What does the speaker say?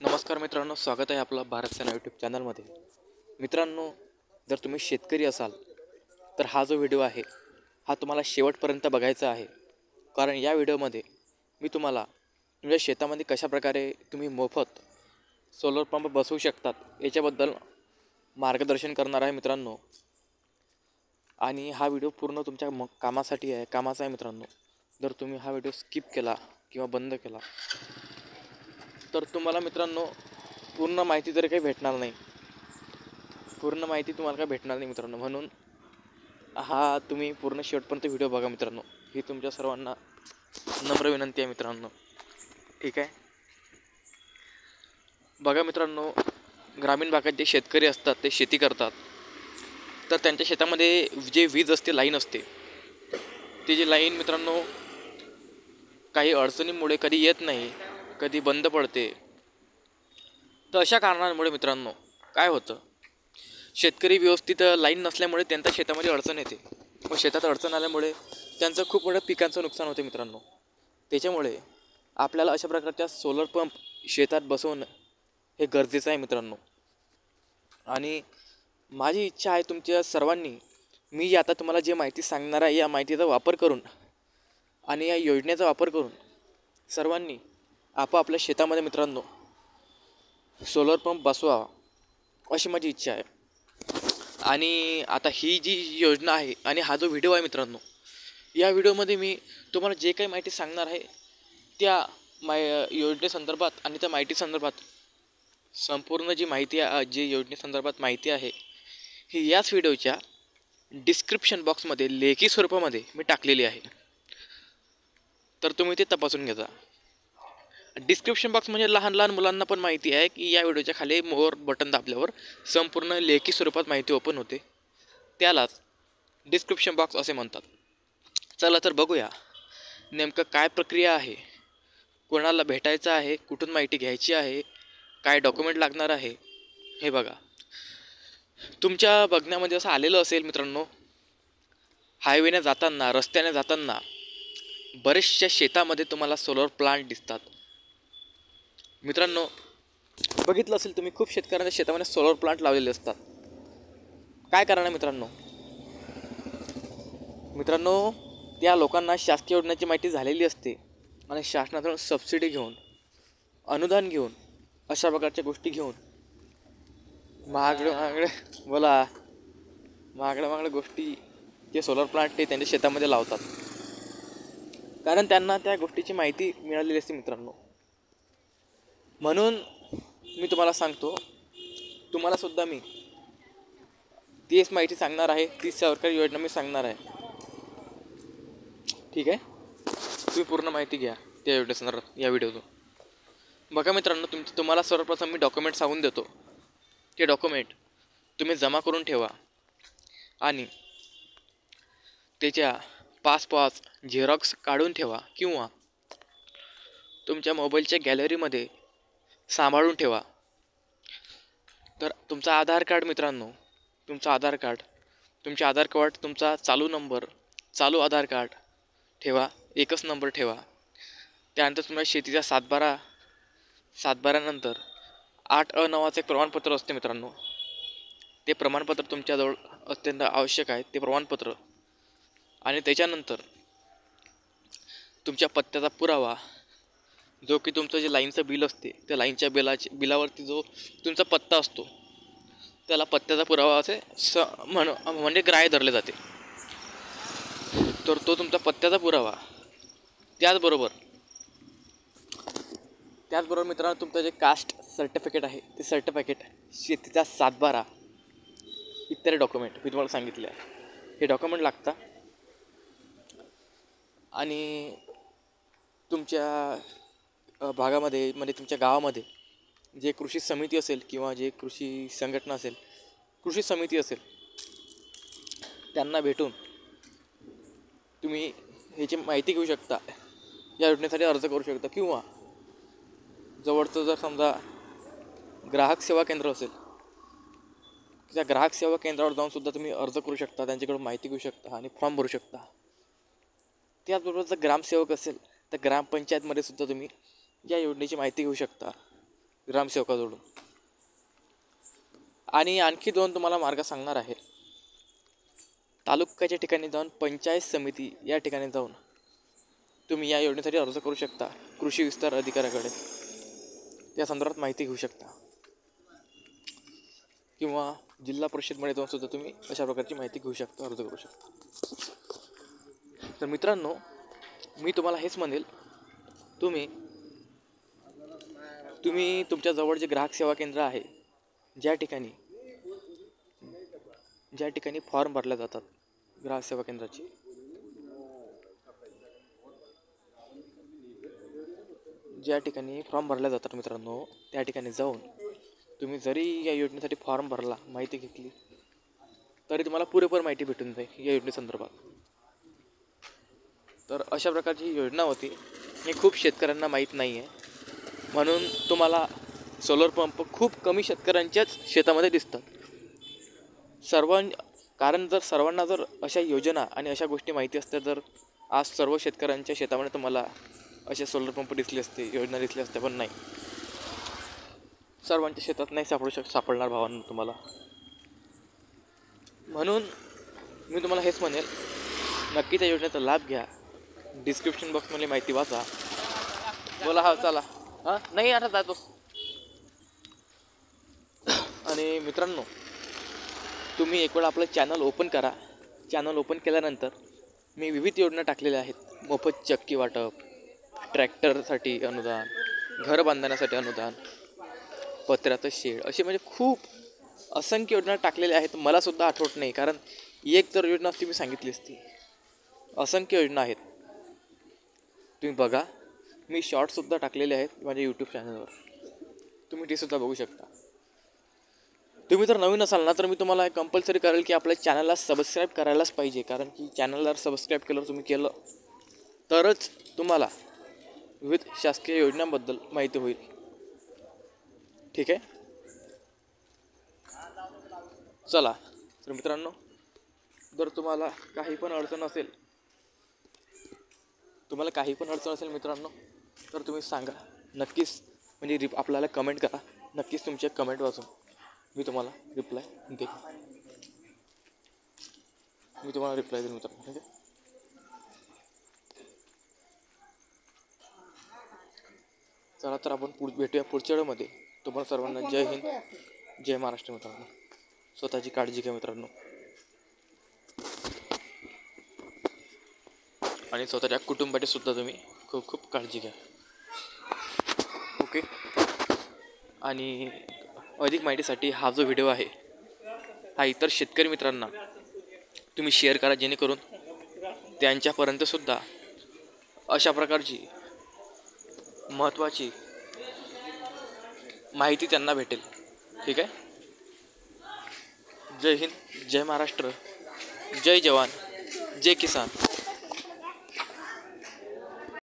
नमस्कार मित्रांनो, स्वागत आहे आपलं भारत सेना यूट्यूब चॅनलमध्ये. मित्रांनो, जर तुम्ही शेतकरी असाल तर हा जो व्हिडिओ आहे हा तुम्हाला शेवटपर्यंत बघायचा आहे. कारण या व्हिडिओमध्ये मी तुम्हाला तुमच्या शेतामध्ये कशाप्रकारे तुम्ही मोफत सोलर पंप बसवू शकतात याच्याबद्दल मार्गदर्शन करणार आहे मित्रांनो. आणि हा व्हिडिओ पूर्ण तुमच्या कामाचा आहे मित्रांनो. जर तुम्ही हा व्हिडिओ स्किप केला किंवा बंद केला तर तुम्हाला मित्रांनो पूर्ण माहिती तरी काही भेटणार नाही. मित्रांनो. म्हणून हा तुम्ही पूर्ण शेवटपर्यंत व्हिडिओ बघा मित्रांनो. ही तुमच्या सर्वांना नम्र विनंती आहे मित्रांनो. ठीक आहे. बघा मित्रांनो, ग्रामीण भागात जे शेतकरी असतात ते शेती करतात, तर त्यांच्या शेतामध्ये जे वीज असते, लाईन असते, ती जी लाईन मित्रांनो काही अडचणीमुळे कधी येत नाही, कधी बंद पडते. तर अशा कारणांमुळे मित्रांनो काय होतं, शेतकरी व्यवस्थित लाईन नसल्यामुळे त्यांच्या शेतामध्ये अडचण येते व शेतात अडचण आल्यामुळे त्यांचं खूप मोठं पिकांचं नुकसान होते मित्रांनो. त्याच्यामुळे आपल्याला अशा प्रकारच्या सोलर पंप शेतात बसवणं हे गरजेचं आहे मित्रांनो. आणि माझी इच्छा आहे तुमच्या सर्वांनी, मी आता तुम्हाला जे माहिती सांगणार आहे या माहितीचा वापर करून आणि या योजनेचा वापर करून सर्वांनी आपापल्या शेतामध्ये मित्रांनो सोलर पंप बसवावा अशी माझी इच्छा आहे. आणि आता ही जी योजना आहे आणि हा जो व्हिडिओ आहे मित्रांनो, या व्हिडिओमध्ये मी तुम्हाला जे काही माहिती सांगणार आहे त्या योजनेसंदर्भात आणि त्या माहितीसंदर्भात संपूर्ण जी योजनेसंदर्भात माहिती आहे ही याच व्हिडिओच्या डिस्क्रिप्शन बॉक्समध्ये लेखी स्वरूपामध्ये मी टाकलेली आहे. तर तुम्ही ते तपासून घ्या. डिस्क्रिप्शन बॉक्स म्हणजे लहान लहान मुलांना पण माहिती आहे की या व्हिडिओच्या खाली मोर बटन दाबल्यावर संपूर्ण लेखी स्वरूपात माहिती ओपन होते. त्यालाच डिस्क्रिप्शन बॉक्स असे म्हणतात. चला तर बघूया नेमकं काय प्रक्रिया आहे, कोणाला भेटायचं आहे, कुठून माहिती घ्यायची आहे, काय डॉक्युमेंट लागणार आहे. हे बघा, तुमच्या बघण्यामध्ये असं आलेलं असेल मित्रांनो, हायवेने जाताना, रस्त्याने जाताना बरेचशा शेतामध्ये तुम्हाला सोलर प्लांट दिसतात मित्रांनो. बघितलं असेल तुम्ही, खूप शेतकऱ्यांच्या शेतामध्ये सोलर प्लांट लावलेले असतात. काय कारण आहे मित्रांनो? त्या लोकांना शासकीय योजनेची माहिती झालेली असते आणि शासनाकडून सबसिडी घेऊन, अनुदान घेऊन, अशा प्रकारच्या गोष्टी घेऊन महागड्या गोष्टी जे सोलर प्लांट ते त्यांच्या शेतामध्ये लावतात. कारण त्यांना त्या गोष्टीची माहिती मिळालेली असते मित्रांनो. म्हणून मी तुम्हाला सांगतो, तुम्हालासुद्धा मी तीच माहिती सांगणार आहे, तीच सरकारी योजना मी सांगणार आहे. ठीक आहे. तुम्ही पूर्ण माहिती घ्या त्या योजनेसंदर्भात या व्हिडिओतून. बघा मित्रांनो, तुम्हाला सर्वप्रथम मी डॉक्युमेंट सांगून देतो. ते डॉक्युमेंट तुम्ही जमा करून ठेवा आणि त्याच्या 5 झेरॉक्स काढून ठेवा किंवा तुमच्या मोबाईलच्या गॅलरीमध्ये सांभाळून ठेवा. तर तुमचा आधार कार्ड मित्रांनो, तुमचा आधार कार्ड, तुमचा चालू आधार कार्ड ठेवा, एकच नंबर ठेवा. त्यानंतर तुम्हाला शेतीचा सातबारानंतर 8अ नावाचं एक प्रमाणपत्र असते मित्रांनो. ते प्रमाणपत्र तुमच्याजवळ अत्यंत आवश्यक आहे, ते प्रमाणपत्र. आणि त्याच्यानंतर तुमच्या पत्त्याचा पुरावा, जो की तुमचं जे लाईनचं बिल असते त्या लाईनच्या बिलावरती जो तुमचा पत्ता असतो त्याला पत्त्याचा पुरावा असे म्हणजे ग्राह्य धरले जाते. तर तो तुमचा पत्त्याचा पुरावा, त्याचबरोबर मित्रांनो तुमचं जे कास्ट सर्टिफिकेट आहे ते सर्टिफिकेट, शेतीचा 7/12 इत्यादी डॉक्युमेंट मी तुम्हाला सांगितले आहे. हे डॉक्युमेंट लागतात. आणि तुमच्या भागामध्ये म्हणजे तुमच्या गावामध्ये जे कृषी समिती असेल किंवा जे कृषी संघटना असेल, कृषी समिती असेल, त्यांना भेटून तुम्ही ह्याची माहिती घेऊ शकता, या योजनेसाठी अर्ज करू शकता. किंवा जवळचं जर समजा ग्राहक सेवा केंद्र असेल, त्या ग्राहक सेवा केंद्रावर जाऊनसुद्धा तुम्ही अर्ज करू शकता, त्यांच्याकडून माहिती घेऊ शकता आणि फॉर्म भरू शकता. त्याचबरोबर जर ग्रामसेवक असेल तर ग्रामपंचायतमध्ये सुद्धा तुम्ही या योजनेची माहिती घेऊ शकता. ग्रामसेवकाजवळून. आणि आणखी 2 तुम्हाला मार्ग सांगणार आहे. तालुक्याच्या ठिकाणी जाऊन पंचायत समिती या ठिकाणी जाऊन तुम्ही या योजनेसाठी अर्ज करू शकता. कृषी विस्तार अधिकाऱ्याकडे त्या संदर्भात माहिती घेऊ शकता, किंवा जिल्हा परिषदमध्ये जाऊन सुद्धा तुम्ही अशा प्रकारची माहिती घेऊ शकता, अर्ज करू शकता. तर मित्रांनो, मी तुम्हाला हेच म्हणेल, तुम्ही तुमच्या जवळ जे ग्राहक सेवा केंद्र आहे, ज्या ठिकाणी फॉर्म भरले जातात ग्राहक सेवा केंद्राची, ज्या ठिकाणी फॉर्म भरले जातात मित्रांनो, त्या ठिकाणी जाऊन तुम्ही जरी या योजनेसाठी फॉर्म भरला, माहिती घेतली, तरी तुम्हाला पुरेपूर माहिती भेटून जाईल या योजनेसंदर्भात. तर अशा प्रकारची ही योजना होती. हे खूप शेतकऱ्यांना माहीत नाही आहे, म्हणून तुम्हाला सोलर पंप खूप कमी शेतकऱ्यांच्याच शेतामध्ये दिसतात. कारण जर सर्वांना जर अशा योजना आणि अशा गोष्टी माहिती असत्या, तर आज सर्व शेतकऱ्यांच्या शेतामध्ये तुम्हाला असे सोलर पंप दिसले असते, योजना दिसली असते. पण नाही, सर्वांच्या शेतात नाही सापडणार भावांना तुम्हाला. म्हणून मी तुम्हाला हेच म्हणेल, नक्की त्या योजनेचा लाभ घ्या. डिस्क्रिप्शन बॉक्समध्ये माहिती वाचा. बोला. हा चला. हां नाही, आता जातो. आणि मित्रांनो, तुम्ही एक वेळा आपलं चॅनल ओपन करा. चॅनल ओपन केल्यानंतर मी विविध योजना टाकलेल्या आहेत. मोफत चक्की वाटप, ट्रॅक्टरसाठी अनुदान, घर बांधण्यासाठी अनुदान, पत्र्याचं शेड, असे म्हणजे खूप असंख्य योजना टाकलेल्या आहेत. मलासुद्धा आठवत नाही, कारण एक जर योजना असती मी सांगितली असती. असंख्य योजना आहेत, तुम्ही बघा. मी शॉर्ट्ससुद्धा टाकलेले आहेत माझ्या यूट्यूब चॅनलवर, तुम्ही ते सुद्धा बघू शकता. तुम्ही जर नवीन असाल ना, तर मी तुम्हाला कंपल्सरी करेल की आपल्या चॅनलला सबस्क्राईब करायलाच पाहिजे. कारण की चॅनलला सबस्क्राईब केलं तरच तुम्हाला विविध शासकीय योजनांबद्दल माहिती होईल. ठीक आहे, चला. तर मित्रांनो, जर तुम्हाला काही पण अडचण असेल मित्रांनो, तर तुम्ही सांगा नक्कीच. म्हणजे आपल्याला कमेंट करा, नक्कीच तुमच्या कमेंट वाचून मी तुम्हाला रिप्लाय देईन. मित्रांनो. ठीक आहे, चला. तर आपण भेटूया पुढच्या वेळेमध्ये. तुम्हाला सर्वांना जय हिंद, जय महाराष्ट्र. मित्रांनो, स्वतःची काळजी घ्या मित्रांनो, आणि स्वतःच्या कुटुंबाची सुद्धा तुम्ही खूप खूप काळजी घ्या. ओके. आणि अधिक माहितीसाठी हा जो व्हिडिओ आहे, हा इतर शेतकरी मित्रांना तुम्ही शेअर करा, जेणेकरून त्यांच्यापर्यंतसुद्धा अशा प्रकारची महत्त्वाची माहिती त्यांना भेटेल. ठीक आहे. जय हिंद, जय महाराष्ट्र, जय जवान, जय किसान.